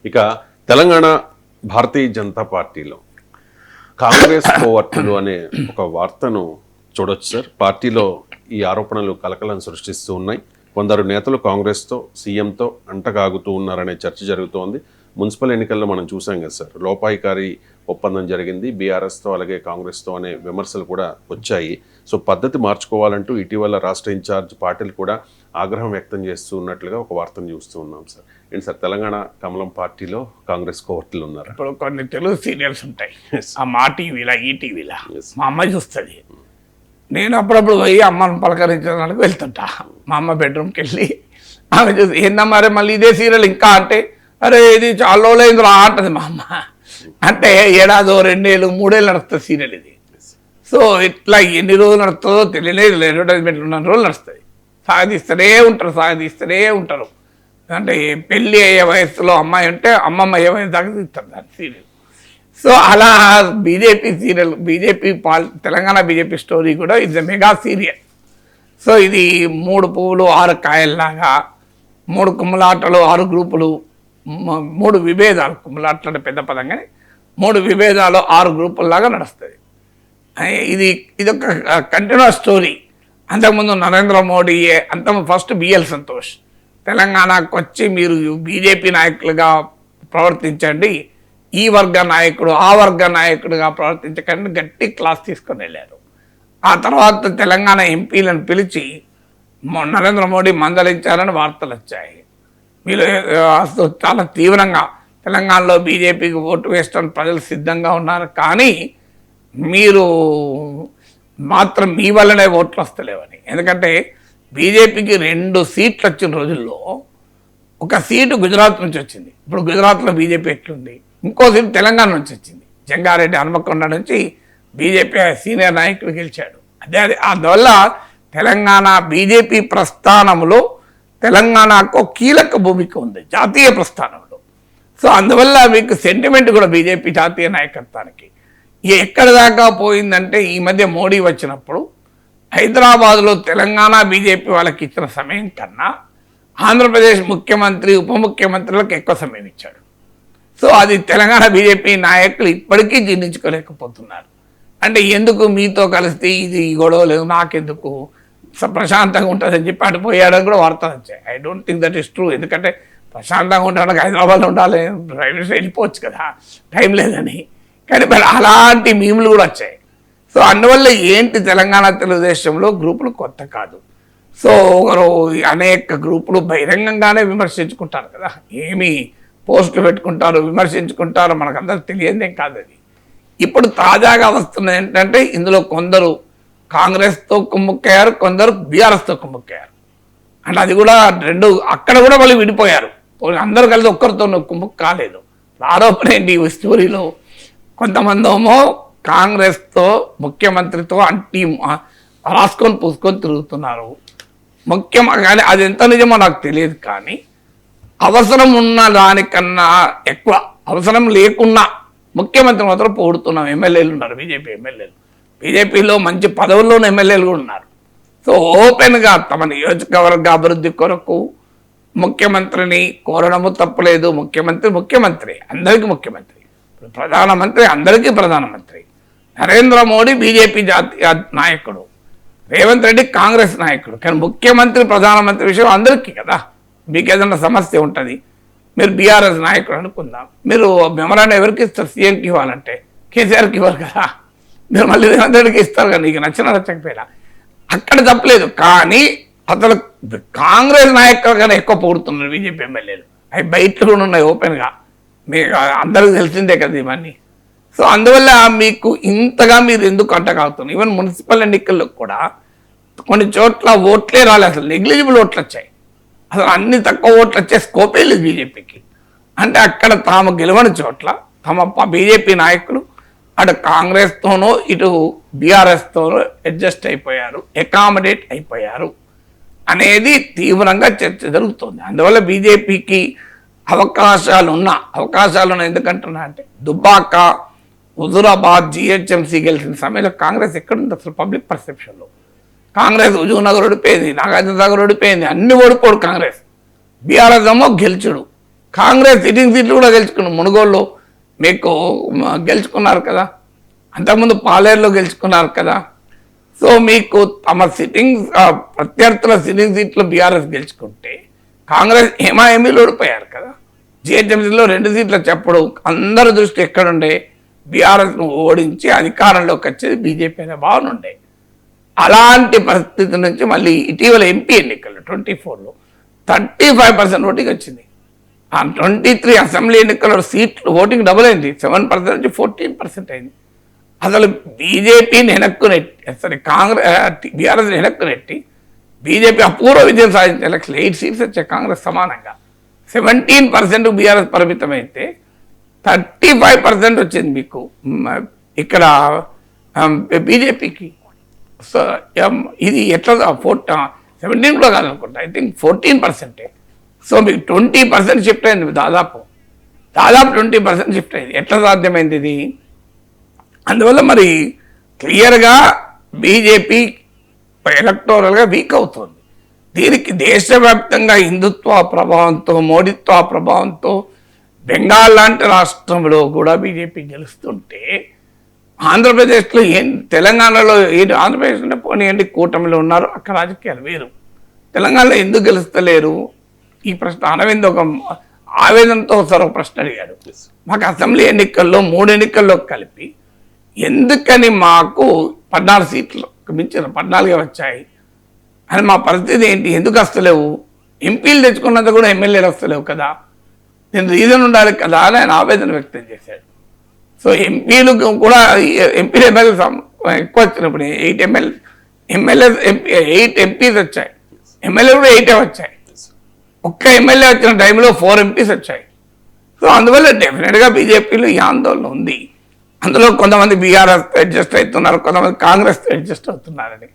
ఇక తెలంగాణ భారతీయ జనతా పార్టీలో కాంగ్రెస్ కోవర్టులు అనే ఒక వార్తను చూడొచ్చు సార్. పార్టీలో ఈ ఆరోపణలు కలకలం సృష్టిస్తూ ఉన్నాయి. కొందరు నేతలు కాంగ్రెస్తో సీఎంతో అంటగాగుతూ ఉన్నారనే చర్చ జరుగుతోంది. మున్సిపల్ ఎన్నికల్లో మనం చూసాం కదా సార్, లోపాయికారి ఒప్పందం జరిగింది బీఆర్ఎస్తో అలాగే కాంగ్రెస్తో అనే విమర్శలు కూడా వచ్చాయి. సో పద్ధతి మార్చుకోవాలంటూ ఇటీవల రాష్ట్ర ఇన్ఛార్జ్ పాటిల్ కూడా ఆగ్రహం వ్యక్తం చేస్తూ ఉన్నట్లుగా ఒక వార్తను చూస్తూ ఉన్నాం సార్. ఏంటి సార్, తెలంగాణ కమలం పార్టీలో కాంగ్రెస్ కోవర్టులు ఉన్నారు. ఇప్పుడు కొన్ని తెలుగు సీరియల్స్ ఉంటాయి, ఆ మా టీవీలా ఈ టీవీలా మా అమ్మ చూస్తుంది. నేను అప్పుడప్పుడు పోయి అమ్మను పలకరించడానికి వెళ్తుంటా. మా అమ్మ బెడ్రూమ్కి వెళ్ళి ఆమె చూసి ఏందమ్మా రే మళ్ళీ ఇదే సీరియల్ ఇంకా అంటే, అరే ఇది చాలా రోజులైందిరా అంటది మా అమ్మ. అంటే ఏడాదో 2 ఏళ్ళు 3 ఏళ్ళు నడుస్తుంది సీరియల్ ఇది. సో ఇట్లా ఎన్ని రోజులు నడుస్తుందో తెలియలేదు. అడ్వర్టైజ్మెంట్లు ఉన్న రోజులు నడుస్తుంది. సాగదీస్తూనే ఉంటారు. అంటే పెళ్ళి అయ్యే వయసులో అమ్మాయి ఉంటే అమ్మమ్మ అయ్యే వయసు దాకా తీస్తారు దాని సీరియల్. సో అలా BJP serial, Telangana BJP story కూడా it's a mega serial. So ఇది 3 పువ్వులు 6 కాయల్లాగా, 3 కుమ్ములాటలు 6 గ్రూపులు, 3 విభేదాలు. కుమ్ములాటలు అంటే పెద్ద పదం కానీ 3 విభేదాలు 6 గ్రూపుల్లాగా నడుస్తుంది. ఇదొక కంటిన్యూస్ స్టోరీ. అంతకుముందు నరేంద్ర మోడీ, ఫస్ట్ బిఎల్ సంతోష్ తెలంగాణకు వచ్చి మీరు బీజేపీ నాయకులుగా ప్రవర్తించండి, ఈ వర్గ నాయకుడు ఆ వర్గ నాయకుడిగా ప్రవర్తించకండి గట్టి క్లాస్ తీసుకొని వెళ్ళారు. ఆ తర్వాత తెలంగాణ ఎంపీలను పిలిచి నరేంద్ర మోడీ మందలించారని వార్తలు వచ్చాయి. వీళ్ళు చాలా తీవ్రంగా తెలంగాణలో బీజేపీకి ఓటు వేయడానికి ప్రజలు సిద్ధంగా ఉన్నారు, కానీ మీరు మాత్రం మీ వల్లనే ఓట్లు వస్తలేవని. ఎందుకంటే బీజేపీకి 2 సీట్లు వచ్చిన రోజుల్లో ఒక సీటు గుజరాత్ నుంచి వచ్చింది. ఇప్పుడు గుజరాత్లో బీజేపీ ఎట్లుంది, ఇంకో సీటు తెలంగాణ నుంచి వచ్చింది. జంగారెడ్డి హనుమకొండ నుంచి బీజేపీ సీనియర్ నాయకుడు గెలిచాడు. అందువల్ల తెలంగాణ బీజేపీ ప్రస్థానంలో తెలంగాణకు కీలక భూమిక ఉంది జాతీయ ప్రస్థానంలో. సో అందువల్ల మీకు సెంటిమెంట్ కూడా బీజేపీ జాతీయ నాయకత్వానికి ఎక్కడ దాకా పోయిందంటే, ఈ మధ్య మోడీ వచ్చినప్పుడు హైదరాబాద్లో తెలంగాణ బీజేపీ వాళ్ళకి ఇచ్చిన సమయం కన్నా ఆంధ్రప్రదేశ్ ముఖ్యమంత్రి ఉప ముఖ్యమంత్రులకు ఎక్కువ సమయం ఇచ్చాడు. సో అది తెలంగాణ బీజేపీ నాయకులు ఇప్పటికీ జీర్ణించుకోలేకపోతున్నారు. అంటే ఎందుకు మీతో కలిస్తే ఇది గొడవ లేదు, నాకెందుకు ప్రశాంతంగా ఉంటుందని చెప్పి అటు పోయాడని కూడా వార్తలు వచ్చాయి. I don't think that is true. ఎందుకంటే ప్రశాంతంగా ఉండడానికి హైదరాబాద్లో ఉండాలి, ప్రైవేట్ వెళ్ళిపోవచ్చు కదా, టైం లేదని. కానీ మరి అలాంటి మీములు కూడా వచ్చాయి. సో అందువల్ల ఏంటి, తెలంగాణ తెలుగుదేశంలో గ్రూపులు కొత్త కాదు. సో ఒకరు అనేక గ్రూపులు బహిరంగంగానే విమర్శించుకుంటారు కదా, ఏమి పోస్టులు పెట్టుకుంటారు, విమర్శించుకుంటారు, మనకందరికి తెలియదేం కాదు అది. ఇప్పుడు తాజాగా వస్తున్నది ఏంటంటే, ఇందులో కొందరు కాంగ్రెస్తో కుమ్ముక్కయ్యారు, కొందరు బీఆర్ఎస్తో కుమ్ముక్కయ్యారు. అంటే అది కూడా 2 అక్కడ కూడా మళ్ళీ విడిపోయారు. అందరూ కలిసి ఒక్కరితో కుమ్ముక్కు కాలేదు. ఆరోపణ ఏంటి ఈ స్టోరీలో, కొంతమంది ఏమో కాంగ్రెస్తో ముఖ్యమంత్రితో అంటీ రాసుకొని పూసుకొని తిరుగుతున్నారు. కానీ అది ఎంత నిజమో నాకు తెలియదు. కానీ అవసరం ఉన్న దానికన్నా ఎక్కువ, అవసరం లేకున్నా ముఖ్యమంత్రి మాత్రం పొగుడుతున్నాం. ఎమ్మెల్యేలు ఉన్నారు, బీజేపీ ఎమ్మెల్యేలు, బీజేపీలో మంచి పదవుల్లోని ఎమ్మెల్యేలు కూడా ఉన్నారు. సో ఓపెన్గా తమ నియోజకవర్గ అభివృద్ధి కొరకు ముఖ్యమంత్రిని కోరడము తప్పులేదు. ముఖ్యమంత్రి అందరికీ ముఖ్యమంత్రి, ప్రధానమంత్రి అందరికీ ప్రధానమంత్రి. నరేంద్ర మోడీ బీజేపీ జాతీయ నాయకుడు, రేవంత్ రెడ్డి కాంగ్రెస్ నాయకుడు. కానీ ముఖ్యమంత్రి ప్రధానమంత్రి విషయం అందరికీ కదా. మీకు ఏదైనా సమస్య ఉంటుంది, మీరు బీఆర్ఎస్ నాయకుడు అనుకుందాం, మీరు మెమరాండం ఎవరికి ఇస్తారు, సీఎంకి ఇవ్వాలంటే కేసీఆర్కి ఇవ్వరు కదా, మీరు మళ్ళీ రేవంత్ రెడ్డికి ఇస్తారు కదా, నీకు నచ్చకపోయినా. అక్కడ తప్పలేదు. కానీ అసలు కాంగ్రెస్ నాయకులు కన్నా ఎక్కువ పొగుడుతున్నారు బీజేపీ ఎమ్మెల్యేలు. అవి బయట కూడా ఉన్నాయి ఓపెన్గా, మీకు అందరికీ తెలిసిందే కదా ఇవన్నీ. సో అందువల్ల మీకు ఇంతగా మీరు ఎందుకు అంటకాగుతున్నారు. ఈవెన్ మున్సిపల్ ఎన్నికల్లో కూడా కొన్ని చోట్ల ఓట్లే రాలేదు, అసలు నెగ్లిజిబుల్ ఓట్లు వచ్చాయి. అసలు అన్ని తక్కువ ఓట్లు వచ్చే స్కోపే లేదు బీజేపీకి. అంటే అక్కడ తాము గెలవని చోట్ల తమ బీజేపీ నాయకులు అటు కాంగ్రెస్తోనో ఇటు బీఆర్ఎస్తోనో అడ్జస్ట్ అయిపోయారు, అకామిడేట్ అయిపోయారు అనేది తీవ్రంగా చర్చ జరుగుతుంది. అందువల్ల బీజేపీకి అవకాశాలు ఎందుకంటున్నా అంటే, దుబ్బాక, హుజూరాబాద్, జిహెచ్ఎంసీ గెలిచిన సమయంలో కాంగ్రెస్ ఎక్కడుంది అసలు పబ్లిక్ పర్సెప్షన్లో. కాంగ్రెస్ హుజూర్నగర్ ఓడిపోయింది, నాగార్జునసాగర్ ఓడిపోయింది, అన్ని ఓడిపోడు కాంగ్రెస్. బీఆర్ఎస్ ఏమో గెలిచుడు, కాంగ్రెస్ సిట్టింగ్ సీట్లు కూడా గెలుచుకున్నారు. మునుగోళ్ళు మీకు గెలుచుకున్నారు కదా, అంతకుముందు పాలేరులో గెలుచుకున్నారు కదా. సో మీకు తమ సిట్టింగ్ ప్రత్యర్థుల సిట్టింగ్ సీట్లు బీఆర్ఎస్ గెలుచుకుంటే కాంగ్రెస్ ఏమాఎంఈలు ఓడిపోయారు కదా. జిహెచ్ఎంసీలో 2 సీట్ల చెప్పడు అందరి దృష్టి ఎక్కడుండే, బీఆర్ఎస్ను ఓడించి అధికారంలోకి వచ్చేది బీజేపీ అనే భావన ఉండే. అలాంటి పరిస్థితి నుంచి మళ్ళీ ఇటీవల ఎంపీ ఎన్నికలు 24లో 35% ఓటింగ్ వచ్చింది. ఆ 23 అసెంబ్లీ ఎన్నికల సీట్లు ఓటింగ్ డబుల్ అయింది, 7% నుంచి 14% అయింది. అసలు బీజేపీని వెనక్కు నెట్టి, సారీ బీఆర్ఎస్ వెనక్కు నెట్టి బీజేపీ అపూర్వ విజయం సాధించిన ఎలక్షన్ 8 సీట్స్ వచ్చాయి కాంగ్రెస్ సమానంగా. 17% బీఆర్ఎస్ పరిమితమైతే 35% వచ్చింది మీకు ఇక్కడ బీజేపీకి. సో ఇది ఎట్లా 17 కూడా కాదనుకుంటా, ఐ థింక్ 14%. సో మీకు 20% షిఫ్ట్ అయింది, దాదాపు 20% షిఫ్ట్ అయింది. ఎట్లా సాధ్యమైంది ఇది? అందువల్ల మరి క్లియర్గా బీజేపీ ఎలక్టోరల్గా వీక్ అవుతుంది. దీనికి దేశవ్యాప్తంగా హిందుత్వ ప్రభావంతో, మోడీత్వ ప్రభావంతో బెంగాల్ లాంటి రాష్ట్రంలో కూడా బీజేపీ గెలుస్తుంటే ఆంధ్రప్రదేశ్లో తెలంగాణలో ఆంధ్రప్రదేశ్ అంటే పోనీయండి, కూటమిలో ఉన్నారు, అక్కడ రాజకీయాలు వేరు. తెలంగాణలో ఎందుకు గెలుస్తలేరు ఈ ప్రశ్న అరవింద్ ఒక ఆవేదనతో ఒక ప్రశ్న అడిగాడు. మాకు అసెంబ్లీ ఎన్నికల్లో 3 ఎన్నికల్లో కలిపి ఎందుకని మాకు 14 సీట్లు మించిన 14 వచ్చాయి అని, మా పరిస్థితి ఏంటి, ఎందుకు వస్తలేవు, ఎంపీలు తెచ్చుకున్నంత కూడా ఎమ్మెల్యేలు వస్తలేవు కదా, నేను రీజన్ ఉండాలి కదా అని ఆయన ఆవేదన వ్యక్తం చేశాడు. సో ఎంపీలు కూడా ఎంపీలు ఎమ్మెల్యే ఎక్కువ వచ్చినప్పుడు 8 ఎంపీస్ వచ్చాయి, ఎమ్మెల్యే కూడా 8 వచ్చాయి. ఒక్క ఎమ్మెల్యే వచ్చిన టైంలో 4 ఎంపీస్ వచ్చాయి. సో అందువల్ల డెఫినెట్గా బీజేపీలో ఈ ఆందోళన ఉంది. అందులో కొంతమంది బీఆర్ఎస్ అడ్జస్ట్ అవుతున్నారు, కొంతమంది కాంగ్రెస్ అడ్జస్ట్ అవుతున్నారని.